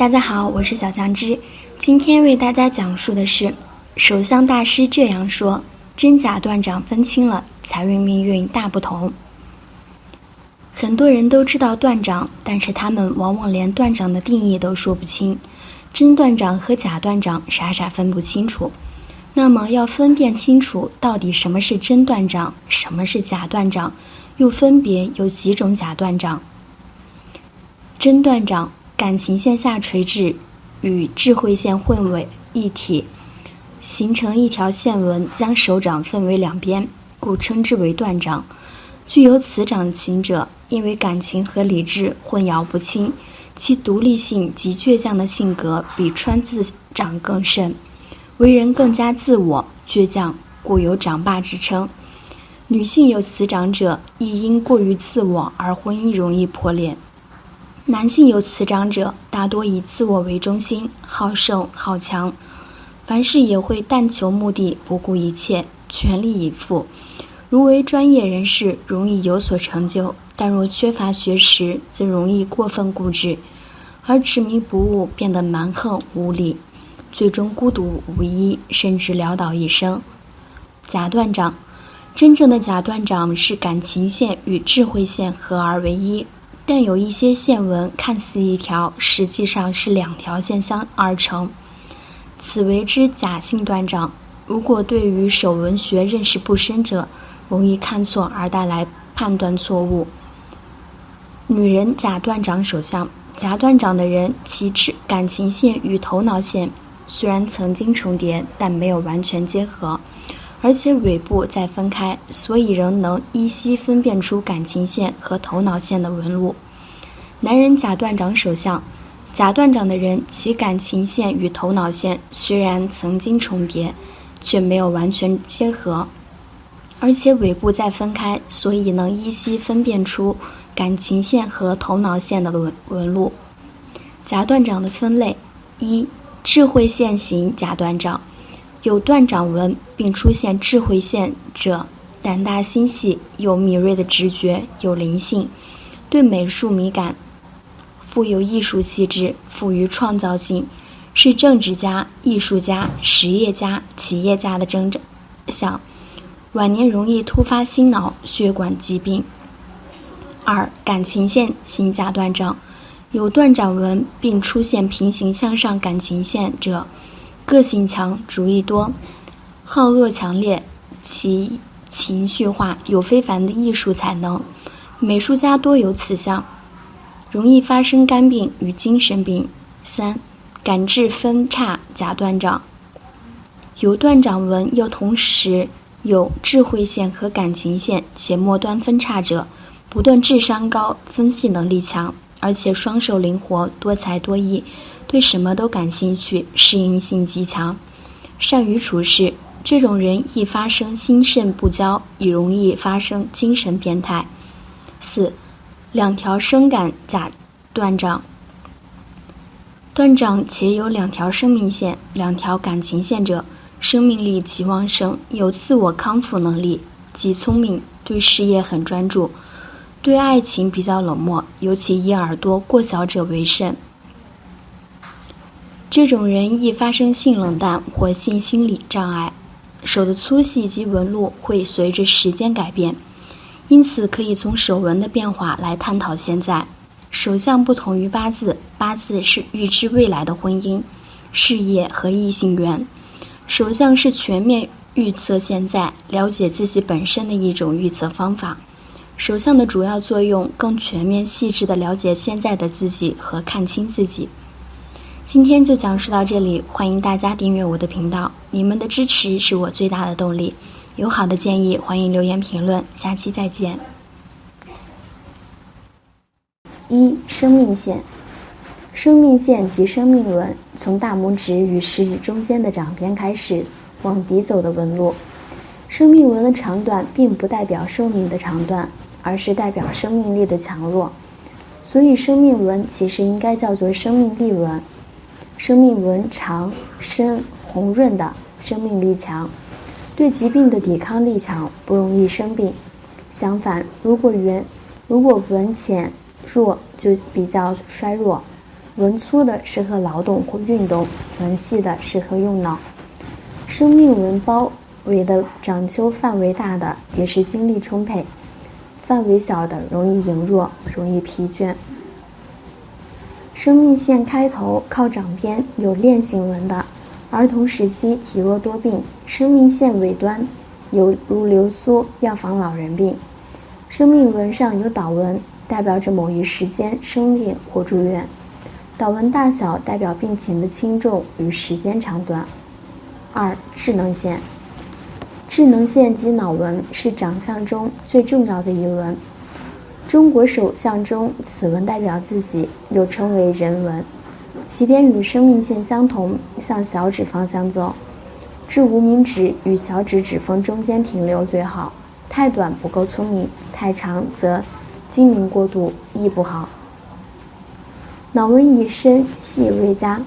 大家好，我是小酱汁。今天为大家讲述的是手相大师这样说：真假断掌分清了，财运命运大不同。很多人都知道断掌，但是他们往往连断掌的定义都说不清，真断掌和假断掌傻傻分不清楚。那么要分辨清楚到底什么是真断掌，什么是假断掌，又分别有几种假断掌。真断掌，感情线下垂直与智慧线混为一体，形成一条线纹，将手掌分为两边，故称之为断掌。具有此掌情者，因为感情和理智混淆不清，其独立性及倔强的性格比川字掌更甚，为人更加自我倔强，故有掌霸之称。女性有此掌者，亦因过于自我而婚姻容易破裂。男性有此掌者，大多以自我为中心，好胜好强，凡事也会但求目的，不顾一切，全力以赴。如为专业人士，容易有所成就，但若缺乏学识，则容易过分固执，而执迷不悟，变得蛮横无理，最终孤独无依，甚至潦倒一生。假断掌，真正的假断掌是感情线与智慧线合而为一，但有一些线纹看似一条，实际上是两条线相而成，此为之假性断掌。如果对于手纹学认识不深者，容易看错而带来判断错误。女人假断掌手相，假断掌的人，其感情线与头脑线虽然曾经重叠，但没有完全结合，而且尾部再分开，所以仍能依稀分辨出感情线和头脑线的纹路。男人假断掌手相，假断掌的人，其感情线与头脑线虽然曾经重叠，却没有完全结合，而且尾部再分开，所以能依稀分辨出感情线和头脑线的纹路。假断掌的分类：一、智慧线型假断掌，有断掌纹并出现智慧线者，胆大心细，有敏锐的直觉，有灵性，对美术敏感，富有艺术气质，富于创造性，是政治家、艺术家、实业家、企业家的征象。晚年容易突发心脑血管疾病。二、感情线型假断掌，有断掌纹并出现平行向上感情线者，个性强，主意多，好恶强烈，其情绪化，有非凡的艺术才能，美术家多有此相，容易发生肝病与精神病。三、感智分叉假断掌，有断掌纹又同时有智慧线和感情线，且末端分叉者，不但智商高，分析能力强，而且双手灵活，多才多艺，对什么都感兴趣，适应性极强，善于处事。这种人易发生心肾不交，亦容易发生精神变态。四、两条生感假断掌，断掌且有两条生命线、两条感情线者，生命力极旺盛，有自我康复能力，极聪明，对事业很专注，对爱情比较冷漠，尤其以耳朵过小者为甚。这种人易发生性冷淡或性心理障碍，手的粗细及纹路会随着时间改变，因此可以从手纹的变化来探讨现在。手相不同于八字，八字是预知未来的婚姻、事业和异性缘，手相是全面预测现在，了解自己本身的一种预测方法。手相的主要作用，更全面细致地了解现在的自己和看清自己。今天就讲述到这里，欢迎大家订阅我的频道，你们的支持是我最大的动力。有好的建议，欢迎留言评论，下期再见。一、生命线。生命线即生命纹，从大拇指与食指中间的掌边开始往底走的纹路。生命纹的长短并不代表寿命的长短，而是代表生命力的强弱，所以生命纹其实应该叫做生命力纹。生命纹长、深、红润的，生命力强，对疾病的抵抗力强，不容易生病。相反，如果纹浅弱，就比较衰弱。纹粗的适合劳动或运动，纹细的适合用脑。生命纹包围的长丘范围大的也是精力充沛，范围小的容易羸弱，容易疲倦。生命线开头靠掌边有链形纹的，儿童时期体弱多病；生命线尾端有如流苏，要防老人病。生命纹上有岛纹，代表着某一时间生病或住院。岛纹大小代表病情的轻重与时间长短。2. 智能线。智能线及脑纹是长相中最重要的一纹。中国手相中，此纹代表自己，又称为人纹。起点与生命线相同，向小指方向走，至无名指与小指指缝中间停留最好。太短不够聪明，太长则精明过度，亦不好。脑纹以深细为佳，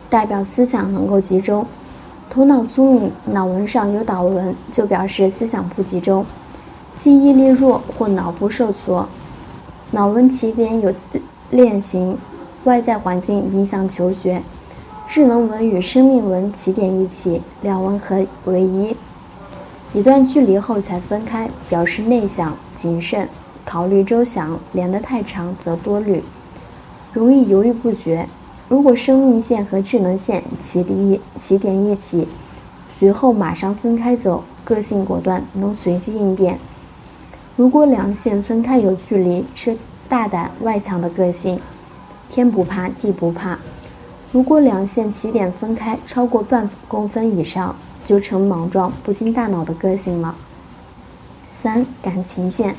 代表思想能够集中。头脑聪明，脑纹上有岛纹，就表示思想不集中，记忆力弱或脑部受挫。脑纹起点有链形，外在环境影响求学。智能纹与生命纹起点一起，两纹合为一，一段距离后才分开，表示内向、谨慎、考虑周详。连得太长则多虑，容易犹豫不决。如果生命线和智能线起点一起，随后马上分开走，个性果断，能随机应变。如果两线分开有距离，是大胆外强的个性，天不怕地不怕。如果两线起点分开超过半公分以上，就成莽撞不经大脑的个性了。3. 感情线。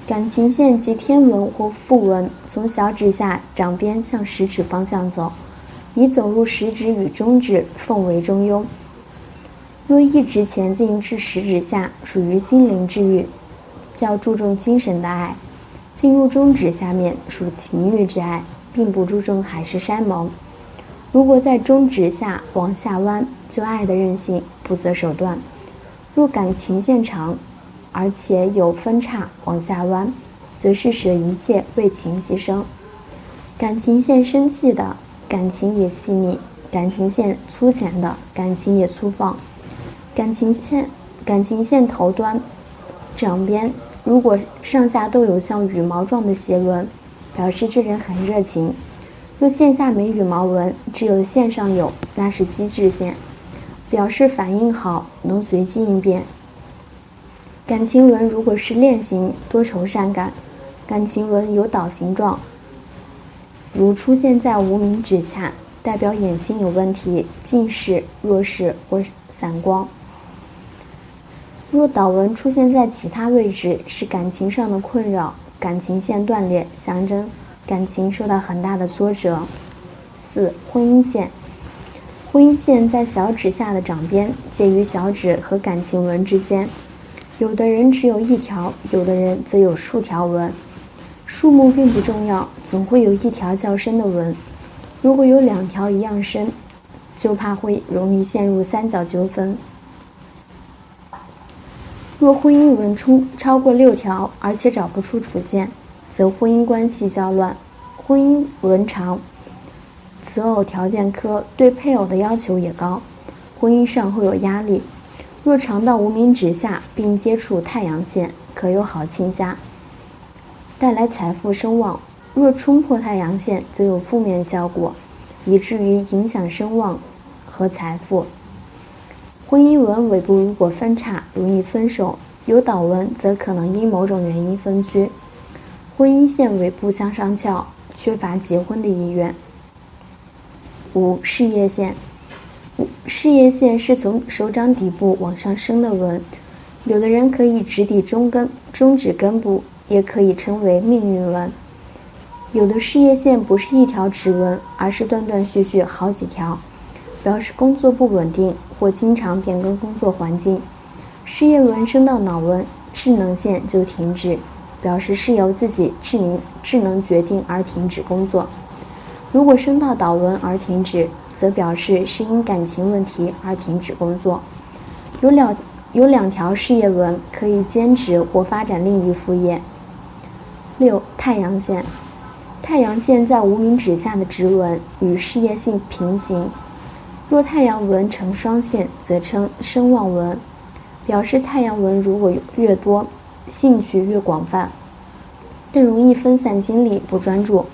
感情线即天纹或腹纹，从小指下掌边向食指方向走，以走入食指与中指缝为中庸。若一直前进至食指下，属于心灵之欲，较注重精神的爱；进入中指下面，属情欲之爱，并不注重海誓山盟。如果在中指下往下弯，就爱的任性，不择手段。若感情线长，而且有分叉往下弯，则是舍一切为情牺牲。感情线深细的，感情也细腻；感情线粗浅的，感情也粗放。感情线头端掌边如果上下都有像羽毛状的斜纹，表示这人很热情。若线下没羽毛纹，只有线上有，那是机智线，表示反应好，能随机应变。感情纹如果是链形，多愁善感；感情纹有岛形状，如出现在无名指下，代表眼睛有问题，近视、弱视或散光。若岛纹出现在其他位置，是感情上的困扰，感情线断裂，象征感情受到很大的挫折。4. 婚姻线。婚姻线在小指下的掌边，介于小指和感情纹之间。有的人只有一条，有的人则有数条纹。数目并不重要，总会有一条较深的纹。如果有2条一样深，就怕会容易陷入三角纠纷。若婚姻纹超过6条，而且找不出主线，则婚姻关系较乱。婚姻纹长，择偶条件苛，对配偶的要求也高，婚姻上会有压力。若长到无名指下并接触太阳线，可有好亲家，带来财富声望；若冲破太阳线，则有负面效果，以至于影响声望和财富。婚姻纹尾部如果分叉，容易分手；有岛纹则可能因某种原因分居。婚姻线尾部向上翘，缺乏结婚的意愿。5. 事业线。事业线是从手掌底部往上升的纹，有的人可以直抵中指根部，也可以称为命运纹。有的事业线不是一条直纹，而是断断续续好几条，表示工作不稳定或经常变更工作环境。事业纹升到脑纹、智能线就停止，表示是由自己智能决定而停止工作。如果升到岛纹而停止，则表示是因感情问题而停止工作。有2条事业纹可以兼职或发展另一副业。6. 太阳线。太阳线在无名指下的直纹与事业线平行，若太阳纹呈双线，则称声望纹，表示太阳纹如果越多，兴趣越广泛，更容易分散精力不专注。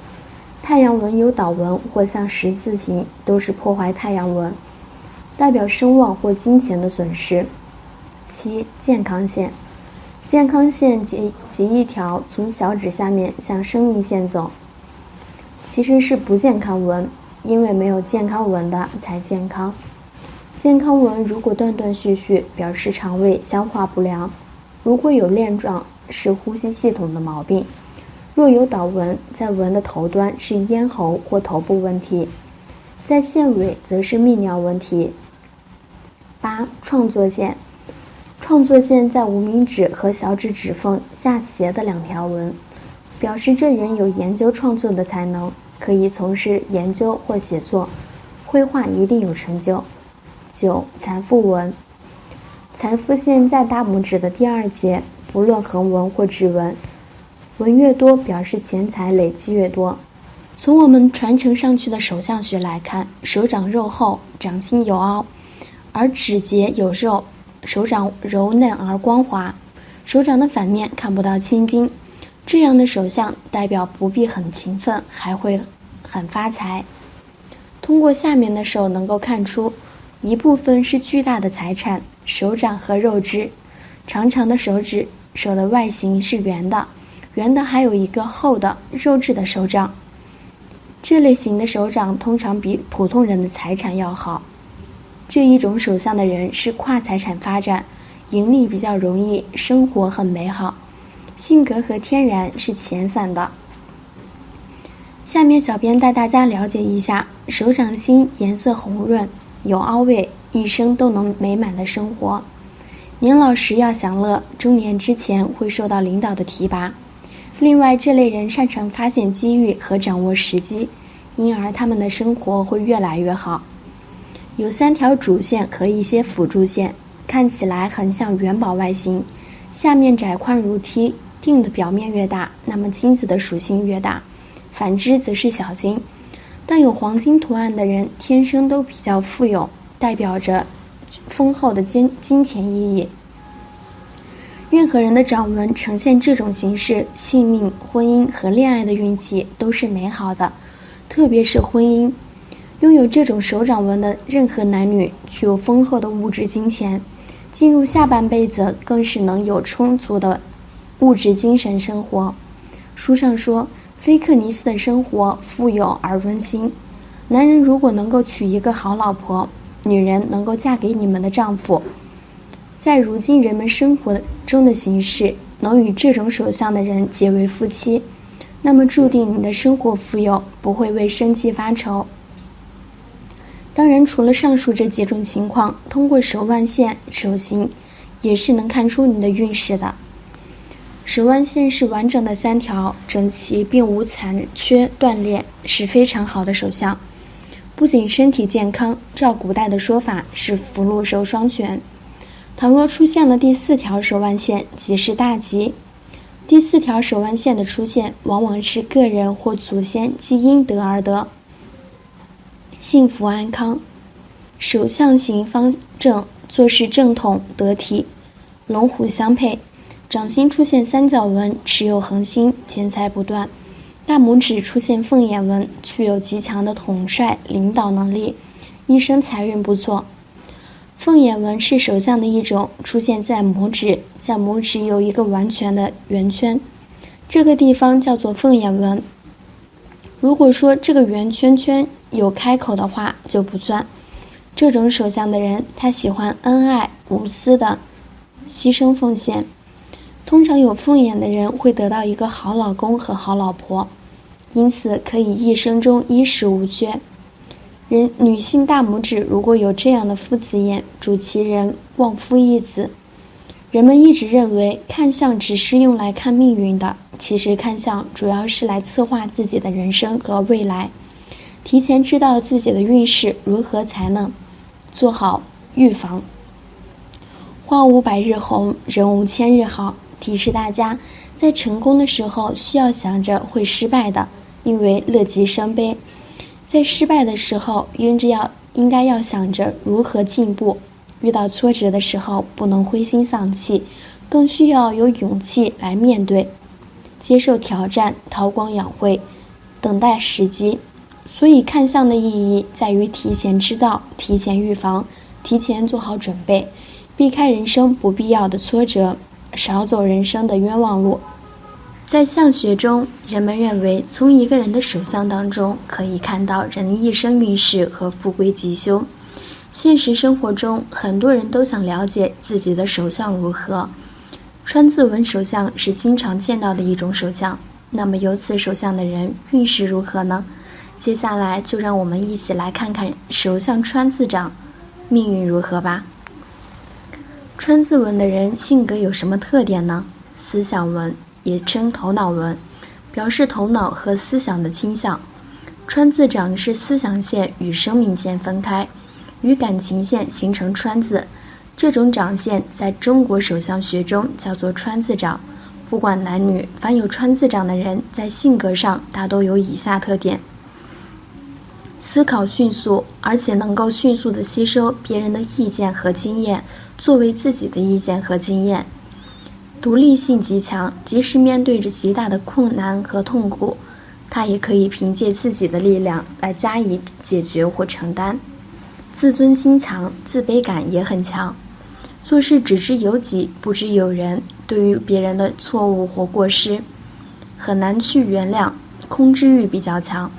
太阳纹有倒纹或像十字形，都是破坏太阳纹，代表声望或金钱的损失。7. 健康线。健康线即一条从小指下面向生命线走，其实是不健康纹，因为没有健康纹的才健康。健康纹如果断断续续，表示肠胃消化不良；如果有链状，是呼吸系统的毛病；若有倒纹，在纹的头端是咽喉或头部问题，在线尾则是泌尿问题。8. 创作线。创作线在无名指和小指指缝下斜的两条纹，表示这人有研究创作的才能，可以从事研究或写作，绘画一定有成就。9. 财富纹。财富线在大拇指的第二节，不论横纹或直纹，纹越多，表示钱财累积越多。从我们传承上去的手相学来看，手掌肉厚，掌心有凹，而指节有肉，手掌柔嫩而光滑，手掌的反面看不到青筋，这样的手相代表不必很勤奋，还会很发财。通过下面的手能够看出，一部分是巨大的财产，手掌和肉质，长长的手指，手的外形是圆的，圆的还有一个厚的肉质的手掌。这类型的手掌通常比普通人的财产要好。这一种手相的人是跨财产发展，盈利比较容易，生活很美好，性格和天然是闲散的。下面小编带大家了解一下，手掌心颜色红润，有凹位，一生都能美满的生活。年老时要享乐，中年之前会受到领导的提拔。另外，这类人擅长发现机遇和掌握时机，因而他们的生活会越来越好。有3条主线和一些辅助线，看起来很像元宝外形，下面窄宽如梯，锭的表面越大，那么金子的属性越大，反之则是小金。但有黄金图案的人天生都比较富有，代表着丰厚的金钱意义。任何人的掌纹呈现这种形式，性命、婚姻和恋爱的运气都是美好的，特别是婚姻。拥有这种手掌纹的任何男女具有丰厚的物质金钱，进入下半辈子更是能有充足的物质精神生活。书上说，菲克尼斯的生活富有而温馨。男人如果能够娶一个好老婆，女人能够嫁给你们的丈夫，在如今人们生活中的形式，能与这种手相的人结为夫妻，那么注定你的生活富有，不会为生计发愁。当然，除了上述这几种情况，通过手腕线、手型也是能看出你的运势的。手腕线是完整的3条，整齐并无残缺断裂，是非常好的手相。不仅身体健康，照古代的说法是福禄寿双全。倘若出现了第4条手腕线，即是大吉。第4条手腕线的出现，往往是个人或祖先积阴德而得，幸福安康。手相形方正，做事正统得体，龙虎相配。掌心出现3角纹，持有恒心，钱财不断。大拇指出现凤眼纹，具有极强的统帅领导能力，一生财运不错。凤眼纹是手相的一种，出现在拇指，在拇指有一个完全的圆圈，这个地方叫做凤眼纹。如果说这个圆圈圈有开口的话，就不算。这种手相的人，他喜欢恩爱无私的牺牲奉献。通常有凤眼的人会得到一个好老公和好老婆，因此可以一生中衣食无缺。女性大拇指如果有这样的夫子眼，主其人旺夫益子。人们一直认为看相只是用来看命运的，其实看相主要是来策划自己的人生和未来，提前知道自己的运势如何才能做好预防。花无百日红，人无千日好，提示大家在成功的时候需要想着会失败的，因为乐极生悲。在失败的时候，应该要想着如何进步；遇到挫折的时候，不能灰心丧气，更需要有勇气来面对，接受挑战，韬光养晦，等待时机。所以看相的意义在于提前知道，提前预防，提前做好准备，避开人生不必要的挫折，少走人生的冤枉路。在相学中，人们认为从一个人的手相当中可以看到人一生运势和富贵吉凶。现实生活中，很多人都想了解自己的手相如何。川字纹手相是经常见到的一种手相，那么有此手相的人运势如何呢？接下来就让我们一起来看看手相川字长命运如何吧。川字纹的人性格有什么特点呢？思想纹，也称头脑纹，表示头脑和思想的倾向。川字长是思想线与生命线分开，与感情线形成川字。这种长线在中国手相学中叫做川字长。不管男女，凡有川字长的人，在性格上大都有以下特点：思考迅速，而且能够迅速地吸收别人的意见和经验，作为自己的意见和经验。独立性极强，即使面对着极大的困难和痛苦，他也可以凭借自己的力量来加以解决或承担。自尊心强，自卑感也很强，做事只知有己，不知有人，对于别人的错误或过失很难去原谅，控制欲比较强，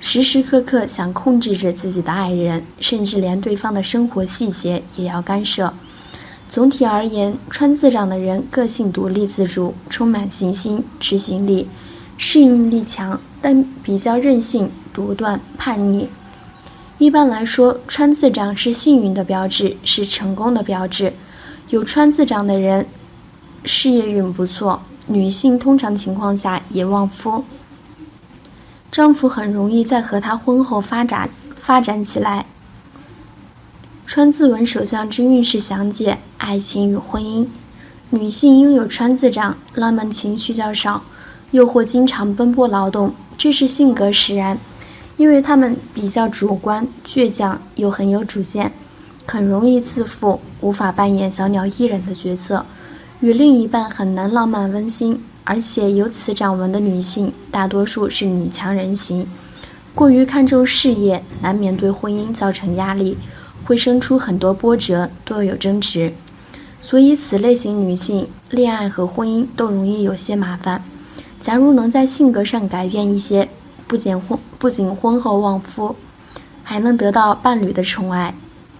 时时刻刻想控制着自己的爱人，甚至连对方的生活细节也要干涉。总体而言，川字长的人个性独立自主，充满信心、执行力，适应力强，但比较任性、独断、叛逆。一般来说，川字长是幸运的标志，是成功的标志。有川字长的人事业运不错，女性通常情况下也旺夫，丈夫很容易在和她婚后发展起来。川字纹手相之运势详解：爱情与婚姻。女性拥有川字长，浪漫情绪较少，又或经常奔波劳动，这是性格使然，因为她们比较主观、倔强，又很有主见，很容易自负，无法扮演小鸟依人的角色，与另一半很难浪漫温馨。而且有此掌纹的女性，大多数是女强人型，过于看重事业，难免对婚姻造成压力，会生出很多波折，多有争执。所以此类型女性恋爱和婚姻都容易有些麻烦。假如能在性格上改变一些，不仅婚后旺夫，还能得到伴侣的宠爱。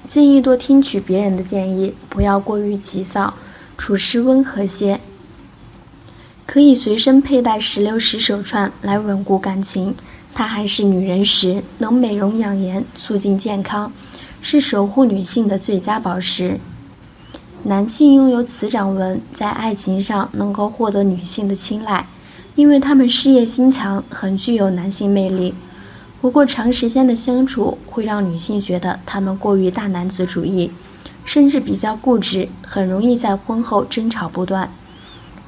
建议多听取别人的建议，不要过于急躁，处事温和些。可以随身佩戴石榴石手串来稳固感情，它还是女人石，能美容养颜，促进健康，是守护女性的最佳宝石。男性拥有此掌纹，在爱情上能够获得女性的青睐，因为他们事业心强，很具有男性魅力。不过长时间的相处会让女性觉得他们过于大男子主义，甚至比较固执，很容易在婚后争吵不断。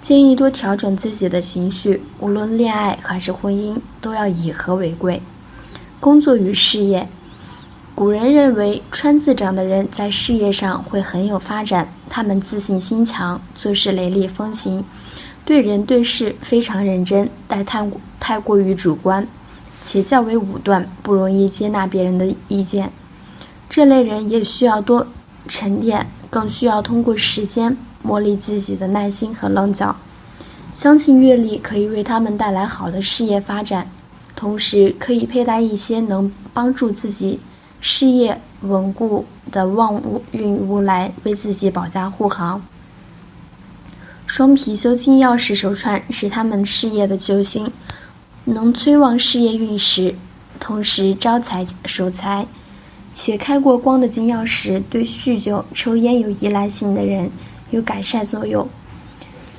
建议多调整自己的情绪，无论恋爱还是婚姻，都要以和为贵。工作与事业，古人认为川字长的人在事业上会很有发展，他们自信心强，做事雷厉风行，对人对事非常认真，但太过于主观，且较为武断，不容易接纳别人的意见。这类人也需要多沉淀，更需要通过时间磨砺自己的耐心和棱角。相信阅历可以为他们带来好的事业发展，同时可以佩戴一些能帮助自己事业稳固的旺运物来为自己保驾护航。双貔貅金钥匙手串是他们事业的救星，能催旺事业运势，同时招财守财。且开过光的金钥匙对酗酒、抽烟有依赖性的人有改善作用，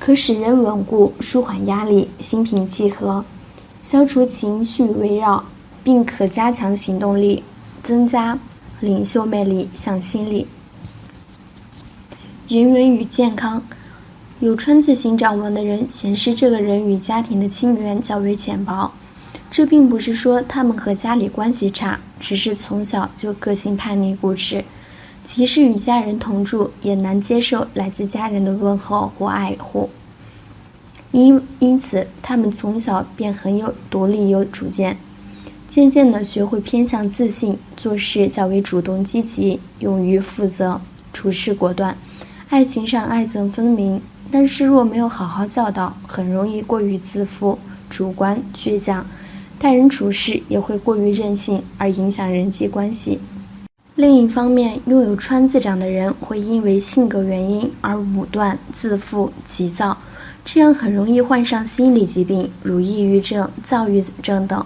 可使人稳固，舒缓压力，心平气和，消除情绪围绕，并可加强行动力，增加领袖魅力、向心力。人缘与健康，有川字形掌纹的人显示这个人与家庭的亲缘较为浅薄，这并不是说他们和家里关系差，只是从小就个性叛逆固执，即使与家人同住，也难接受来自家人的问候或爱护。因此，他们从小便很有独立有主见，渐渐地学会偏向自信，做事较为主动积极，勇于负责，处事果断，爱情上爱憎分明。但是若没有好好教导，很容易过于自负、主观、倔强，待人处事也会过于任性，而影响人际关系。另一方面，拥有川字长的人会因为性格原因而武断、自负、急躁，这样很容易患上心理疾病，如抑郁症、躁郁症等，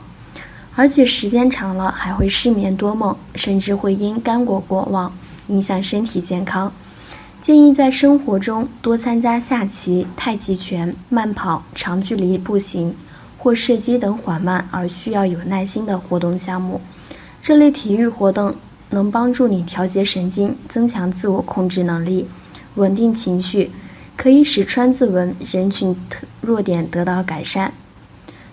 而且时间长了还会失眠多梦，甚至会因肝果过旺影响身体健康。建议在生活中多参加下棋、太极拳、慢跑、长距离步行或射击等缓慢而需要有耐心的活动项目。这类体育活动能帮助你调节神经，增强自我控制能力，稳定情绪，可以使川字纹人群弱点得到改善。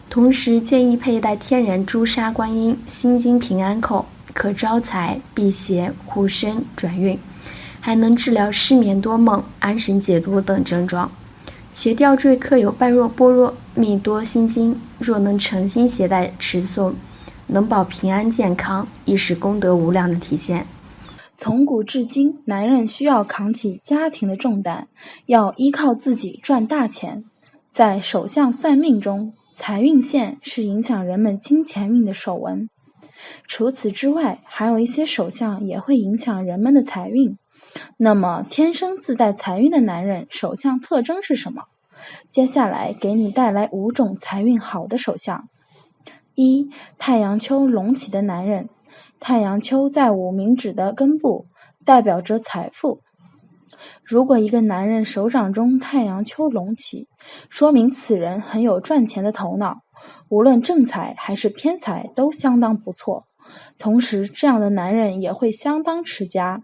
同时建议佩戴天然朱砂观音心经平安扣，可招财、辟邪、护身、转运，还能治疗失眠多梦、安神解毒等症状。且吊坠刻有般若波罗蜜多心经，若能诚心携带持诵，能保平安健康，亦是功德无量的体现。从古至今，男人需要扛起家庭的重担，要依靠自己赚大钱。在手相算命中，财运线是影响人们金钱运的手纹。除此之外，还有一些手相也会影响人们的财运。那么，天生自带财运的男人手相特征是什么？接下来给你带来5种财运好的手相。1. 太阳丘隆起的男人。太阳丘在无名指的根部，代表着财富。如果一个男人手掌中太阳丘隆起，说明此人很有赚钱的头脑，无论正财还是偏财都相当不错。同时，这样的男人也会相当持家，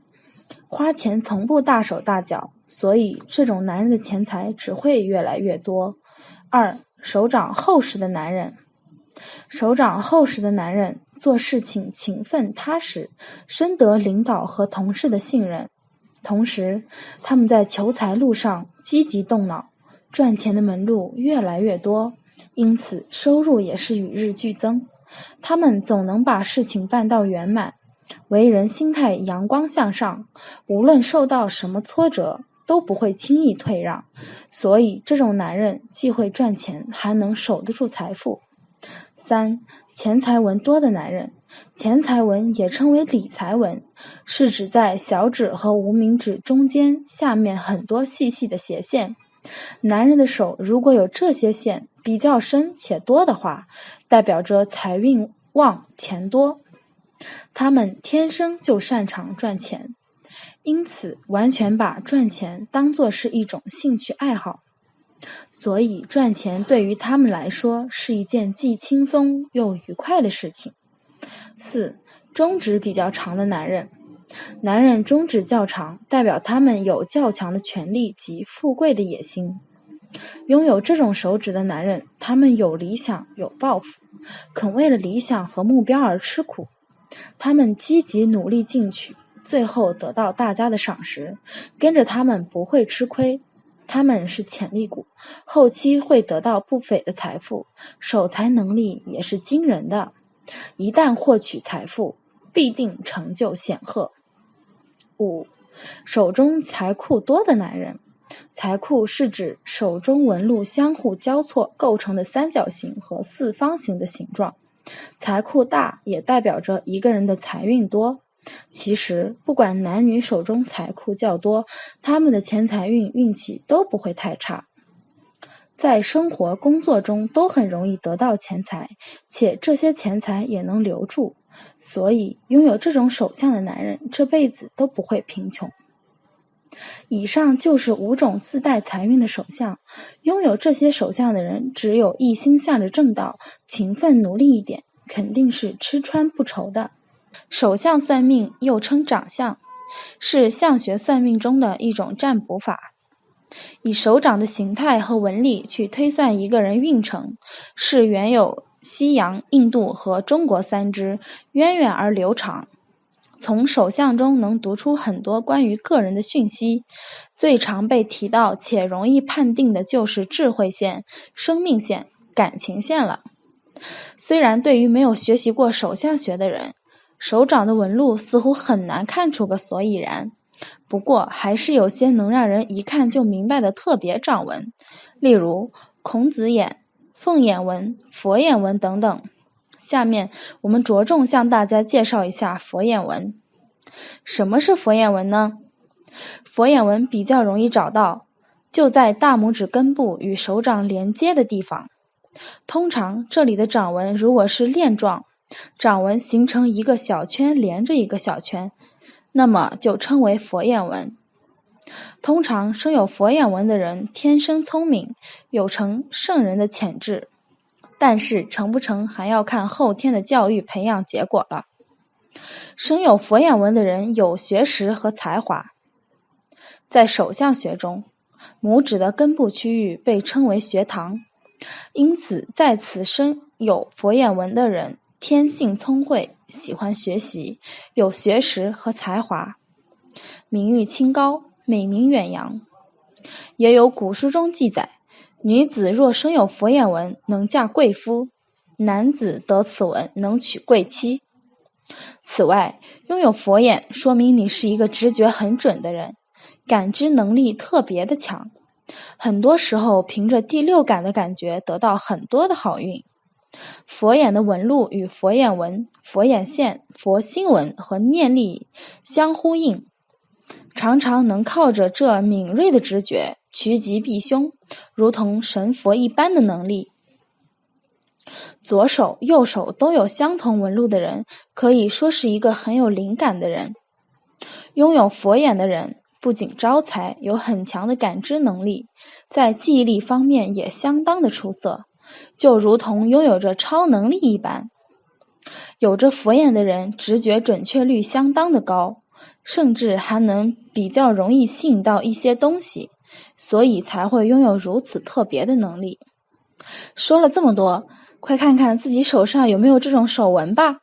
花钱从不大手大脚，所以这种男人的钱财只会越来越多。2. 手掌厚实的男人。手掌厚实的男人做事情勤奋踏实，深得领导和同事的信任。同时，他们在求财路上积极动脑，赚钱的门路越来越多，因此收入也是与日俱增。他们总能把事情办到圆满，为人心态阳光向上，无论受到什么挫折都不会轻易退让，所以这种男人既会赚钱，还能守得住财富。3. 钱财纹多的男人。钱财纹也称为理财纹，是指在小指和无名指中间下面很多细细的斜线。男人的手如果有这些线比较深且多的话，代表着财运旺、钱多。他们天生就擅长赚钱，因此完全把赚钱当作是一种兴趣爱好。所以赚钱对于他们来说是一件既轻松又愉快的事情。4. 中指比较长的男人。男人中指较长，代表他们有较强的权力及富贵的野心。拥有这种手指的男人，他们有理想、有抱负，肯为了理想和目标而吃苦。他们积极努力进取，最后得到大家的赏识，跟着他们不会吃亏。他们是潜力股，后期会得到不菲的财富，守财能力也是惊人的。一旦获取财富，必定成就显赫。5. 手中财库多的男人。财库是指手中纹路相互交错构成的三角形和四方形的形状。财库大也代表着一个人的财运多。其实不管男女手中财库较多，他们的钱财运气都不会太差，在生活工作中都很容易得到钱财，且这些钱财也能留住，所以拥有这种手相的男人这辈子都不会贫穷。以上就是5种自带财运的手相，拥有这些手相的人只有一心向着正道，勤奋努力一点，肯定是吃穿不愁的。手相算命又称掌相，是相学算命中的一种占卜法，以手掌的形态和纹理去推算一个人运程，是原有西洋、印度和中国三支，源远而流长。从手相中能读出很多关于个人的讯息，最常被提到且容易判定的就是智慧线、生命线、感情线了。虽然对于没有学习过手相学的人，手掌的纹路似乎很难看出个所以然，不过还是有些能让人一看就明白的特别掌纹，例如孔子眼、凤眼纹、佛眼纹等等。下面我们着重向大家介绍一下佛眼纹。什么是佛眼纹呢？佛眼纹比较容易找到，就在大拇指根部与手掌连接的地方。通常这里的掌纹如果是链状，掌纹形成一个小圈连着一个小圈，那么就称为佛眼纹。通常生有佛眼纹的人天生聪明，有成圣人的潜质，但是成不成还要看后天的教育培养结果了。生有佛眼纹的人有学识和才华。在手相学中，拇指的根部区域被称为学堂，因此在此生有佛眼纹的人天性聪慧，喜欢学习，有学识和才华，名誉清高，美名远扬。也有古书中记载，女子若生有佛眼纹，能嫁贵夫；男子得此纹，能娶贵妻。此外，拥有佛眼说明你是一个直觉很准的人，感知能力特别的强，很多时候凭着第六感的感觉得到很多的好运。佛眼的纹路与佛眼纹、佛眼线、佛心纹和念力相呼应，常常能靠着这敏锐的直觉趋吉避凶，如同神佛一般的能力。左手、右手都有相同纹路的人，可以说是一个很有灵感的人。拥有佛眼的人不仅招财，有很强的感知能力，在记忆力方面也相当的出色，就如同拥有着超能力一般。有着佛眼的人直觉准确率相当的高，甚至还能比较容易吸引到一些东西，所以才会拥有如此特别的能力。说了这么多，快看看自己手上有没有这种手纹吧。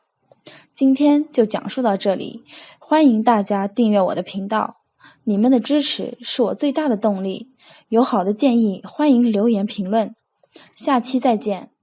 今天就讲述到这里，欢迎大家订阅我的频道，你们的支持是我最大的动力。有好的建议，欢迎留言评论。下期再见。